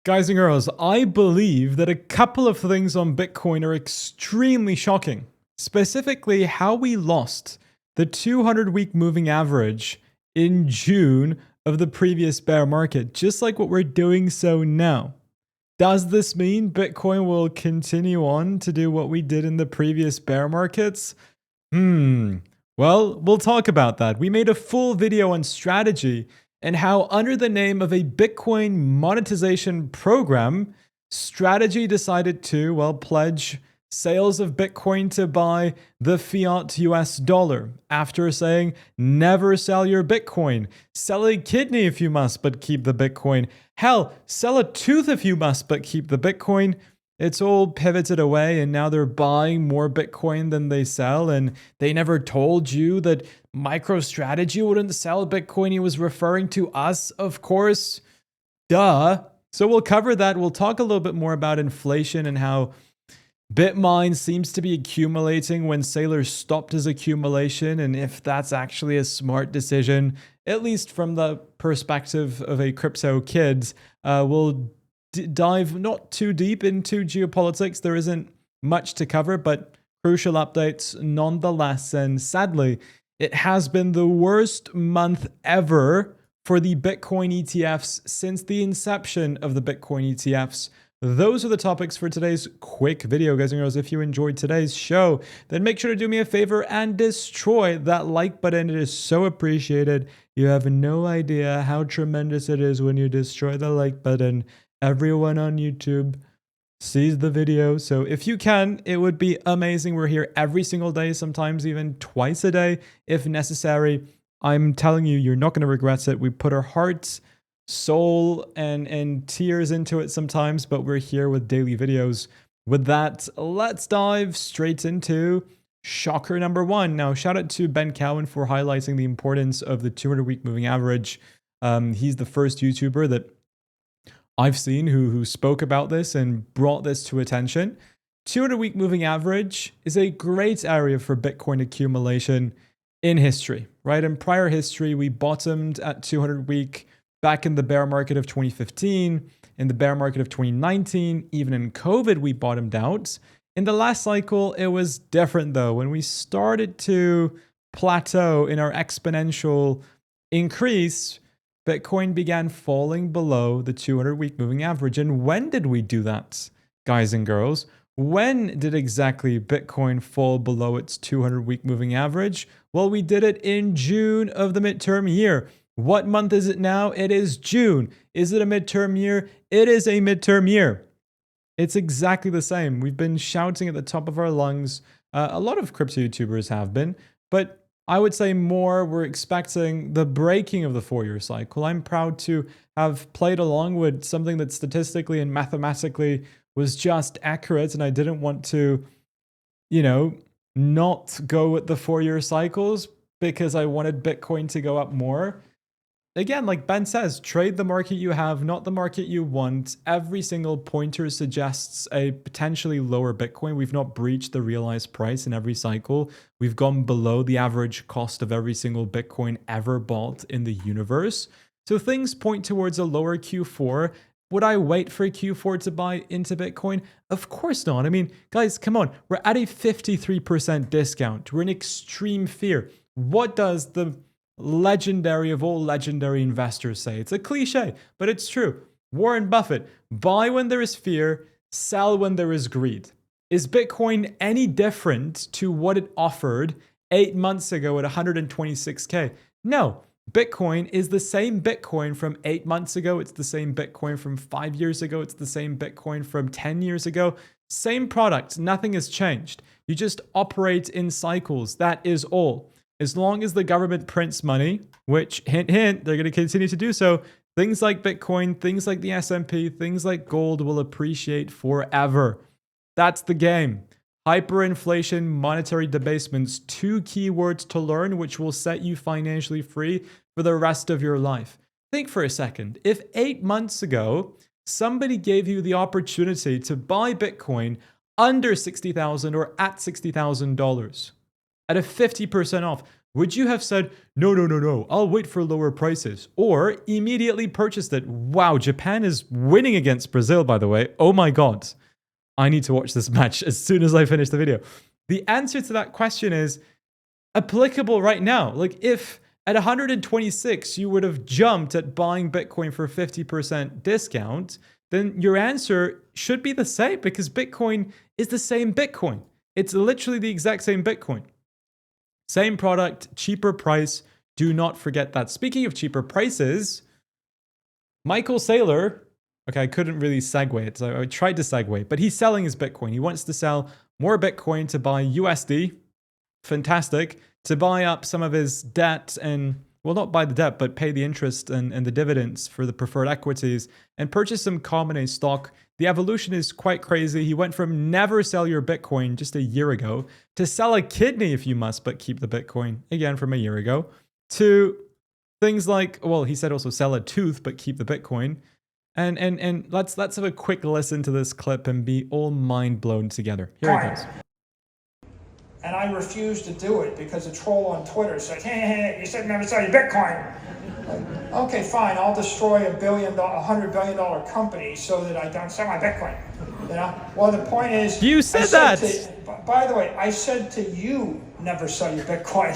Guys and girls, I believe that a couple of things on Bitcoin are extremely shocking. Specifically, how we lost the 200-week moving average in June of the previous bear market, just like what we're doing so now. Does this mean Bitcoin will continue on to do what we did in the previous bear markets? Well, we'll talk about that. We made a full video on strategy and how, under the name of a Bitcoin monetization program, Strategy decided to, well, pledge sales of Bitcoin to buy the fiat US dollar after saying, never sell your Bitcoin. Sell a kidney if you must, but keep the Bitcoin. Hell, sell a tooth if you must, but keep the Bitcoin. It's all pivoted away, and now they're buying more Bitcoin than they sell. And they never told you that MicroStrategy wouldn't sell Bitcoin. He was referring to us, of course. Duh. So we'll cover that. We'll talk a little bit more about inflation and how Bitmine seems to be accumulating when Saylor stopped his accumulation, and if that's actually a smart decision, at least from the perspective of a crypto kid. We'll dive not too deep into geopolitics. There isn't much to cover, but crucial updates nonetheless. And sadly, it has been the worst month ever for the Bitcoin ETFs since the inception of the Bitcoin ETFs. Those are the topics for today's quick video, guys and girls. If you enjoyed today's show, then make sure to do me a favor and destroy that like button. It is so appreciated. You have no idea how tremendous it is when you destroy the like button. Everyone on YouTube sees the video. So if you can, it would be amazing. We're here every single day, sometimes even twice a day if necessary. I'm telling you, you're not going to regret it. We put our hearts, soul, and tears into it sometimes, but we're here with daily videos. With that, let's dive straight into shocker number one. Now, shout out to Ben Cowan for highlighting the importance of the 200-week moving average. He's the first YouTuber that I've seen who spoke about this and brought this to attention. 200-week moving average is a great area for Bitcoin accumulation in history, right? In prior history, we bottomed at 200-week back in the bear market of 2015, in the bear market of 2019, even in COVID, we bottomed out. In the last cycle, it was different though. When we started to plateau in our exponential increase, Bitcoin began falling below the 200-week moving average. And when did we do that, guys and girls? When did exactly Bitcoin fall below its 200-week moving average? Well, we did it in June of the midterm year. What month is it now? It is June. Is it a midterm year? It is a midterm year. It's exactly the same. We've been shouting at the top of our lungs. A lot of crypto YouTubers have been, but I would say more, we're expecting the breaking of the 4-year cycle. I'm proud to have played along with something that statistically and mathematically was just accurate, and I didn't want to, not go with the 4-year cycles because I wanted Bitcoin to go up more. Again, like Ben says, trade the market you have, not the market you want. Every single pointer suggests a potentially lower Bitcoin. We've not breached the realized price in every cycle. We've gone below the average cost of every single Bitcoin ever bought in the universe. So things point towards a lower Q4. Would I wait for Q4 to buy into Bitcoin? Of course not. I mean, guys, come on. We're at a 53% discount. We're in extreme fear. What does the legendary of all legendary investors say? It's a cliche, but it's true. Warren Buffett, buy when there is fear, sell when there is greed. Is Bitcoin any different to what it offered 8 months ago at 126K? No. Bitcoin is the same Bitcoin from 8 months ago. It's the same Bitcoin from 5 years ago. It's the same Bitcoin from 10 years ago. Same product. Nothing has changed. You just operate in cycles. That is all. As long as the government prints money, which, hint, hint, they're going to continue to do so, things like Bitcoin, things like the S&P, things like gold will appreciate forever. That's the game. Hyperinflation, monetary debasements, 2 keywords to learn, which will set you financially free for the rest of your life. Think for a second. If 8 months ago, somebody gave you the opportunity to buy Bitcoin under $60,000 or at $60,000, at a 50% off, Would you have said, no, no, no, no, I'll wait for lower prices, or immediately purchased it? Wow, Japan is winning against Brazil, by the way. Oh my God. I need to watch this match as soon as I finish the video. The answer to that question is applicable right now. Like if at 126 you would have jumped at buying Bitcoin for 50% discount, then your answer should be the same because Bitcoin is the same Bitcoin. It's literally the exact same Bitcoin. Same product, cheaper price. Do not forget that. Speaking of cheaper prices, Michael Saylor, okay, I couldn't really segue it, so I tried to segue, but he's selling his Bitcoin. He wants to sell more Bitcoin to buy USD. Fantastic. To buy up some of his debt and, well, not buy the debt, but pay the interest and the dividends for the preferred equities and purchase some common A stock. The evolution is quite crazy. He went from never sell your Bitcoin just a year ago to sell a kidney if you must, but keep the Bitcoin, again from a year ago, to things like, well, he said also sell a tooth, but keep the Bitcoin. And let's have a quick listen to this clip and be all mind blown together. Here it goes. And I refused to do it because a troll on Twitter said, hey, you said never sell your Bitcoin. Like, okay, fine, I'll destroy $100 billion company so that I don't sell my Bitcoin. You know? Well, the point is, you said that. By the way, I said to you, never sell your Bitcoin.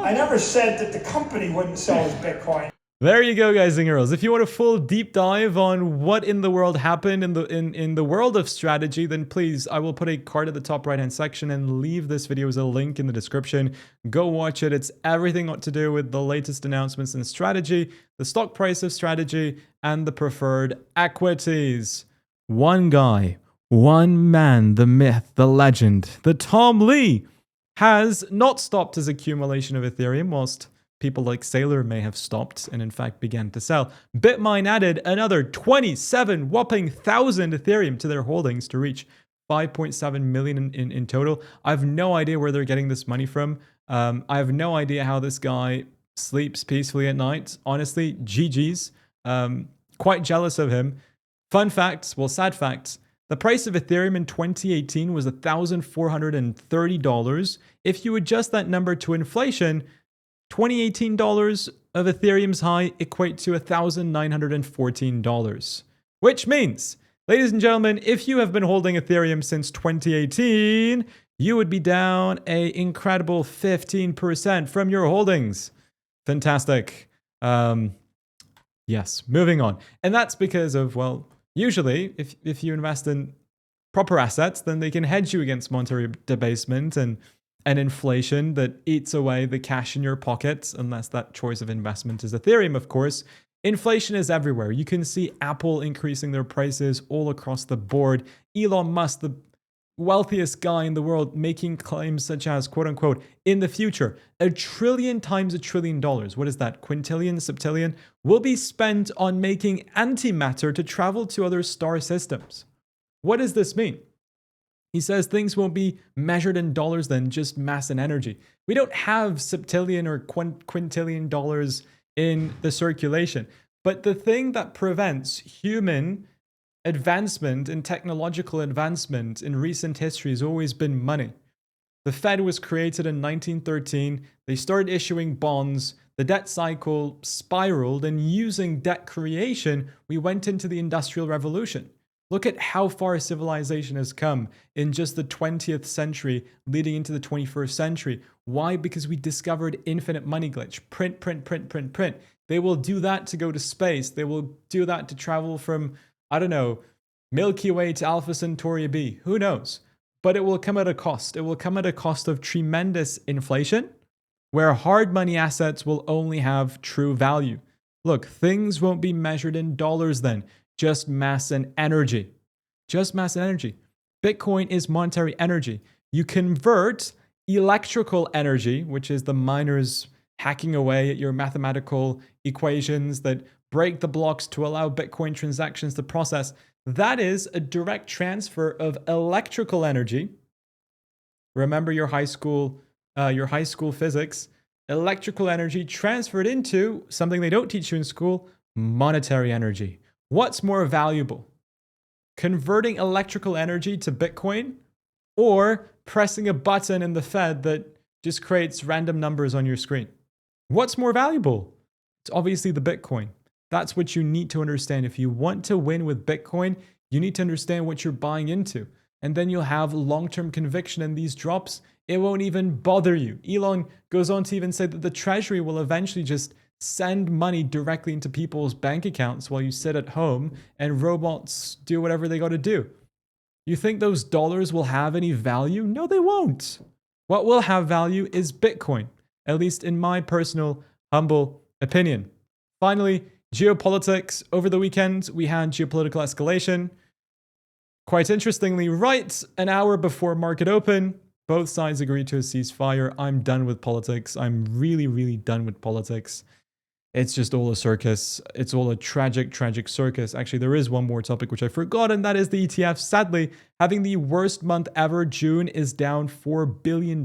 I never said that the company wouldn't sell his Bitcoin. There you go, guys and girls. If you want a full deep dive on what in the world happened in the world of strategy, then please, I will put a card at the top right-hand section and leave this video as a link in the description. Go watch it. It's everything got to do with the latest announcements in strategy, the stock price of strategy, and the preferred equities. One guy, one man, the myth, the legend, the Tom Lee, has not stopped his accumulation of Ethereum, whilst people like Saylor may have stopped and in fact began to sell. Bitmine added another 27 whopping thousand Ethereum to their holdings to reach 5.7 million in total. I have no idea where they're getting this money from. I have no idea how this guy sleeps peacefully at night. Honestly, GG's. Quite jealous of him. Fun facts, well, sad facts. The price of Ethereum in 2018 was $1,430. If you adjust that number to inflation, 2018 dollars of Ethereum's high equate to $1,914, which means, ladies and gentlemen, if you have been holding Ethereum since 2018, you would be down an incredible 15% from your holdings. Fantastic. Yes, moving on. And that's because of, well, usually if you invest in proper assets, then they can hedge you against monetary debasement and inflation that eats away the cash in your pockets, unless that choice of investment is Ethereum, of course. Inflation is everywhere. You can see Apple increasing their prices all across the board. Elon Musk, the wealthiest guy in the world, making claims such as, quote unquote, in the future, 1 trillion times $1 trillion. What is that? Quintillion, septillion? Will be spent on making antimatter to travel to other star systems. What does this mean? He says things won't be measured in dollars then, just mass and energy. We don't have septillion or quintillion dollars in the circulation. But the thing that prevents human advancement and technological advancement in recent history has always been money. The Fed was created in 1913. They started issuing bonds. The debt cycle spiraled, and using debt creation, we went into the Industrial Revolution. Look at how far civilization has come in just the 20th century leading into the 21st century. Why? Because we discovered infinite money glitch. Print, print, print, print, print. They will do that to go to space. They will do that to travel from, I don't know, Milky Way to Alpha Centauri B. Who knows? But it will come at a cost. It will come at a cost of tremendous inflation, where hard money assets will only have true value. Look, things won't be measured in dollars then. Just mass and energy. Just mass and energy. Bitcoin is monetary energy. You convert electrical energy, which is the miners hacking away at your mathematical equations that break the blocks to allow Bitcoin transactions to process. That is a direct transfer of electrical energy. Remember your high school physics. Electrical energy transferred into something they don't teach you in school, monetary energy. What's more valuable? Converting electrical energy to Bitcoin or pressing a button in the Fed that just creates random numbers on your screen. What's more valuable? It's obviously the Bitcoin. That's what you need to understand. If you want to win with Bitcoin, you need to understand what you're buying into. And then you'll have long-term conviction in these drops. It won't even bother you. Elon goes on to even say that the treasury will eventually just send money directly into people's bank accounts while you sit at home and robots do whatever they got to do. You think those dollars will have any value? No, they won't. What will have value is Bitcoin, at least in my personal, humble opinion. Finally, geopolitics. Over the weekend, we had geopolitical escalation. Quite interestingly, right an hour before market open, both sides agreed to a ceasefire. I'm done with politics. I'm really, really done with politics. It's just all a circus. It's all a tragic, tragic circus. Actually, there is one more topic which I forgot, and that is the ETF. Sadly, having the worst month ever, June is down $4 billion,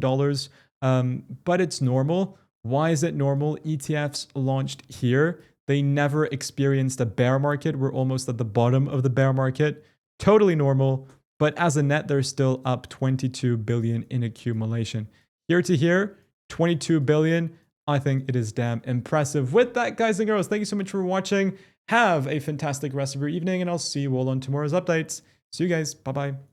but it's normal. Why is it normal? ETFs launched here. They never experienced a bear market. We're almost at the bottom of the bear market. Totally normal, but as a net, they're still up 22 billion in accumulation. Here to here, 22 billion. I think it is damn impressive. With that, guys and girls, thank you so much for watching. Have a fantastic rest of your evening, and I'll see you all on tomorrow's updates. See you guys. Bye-bye.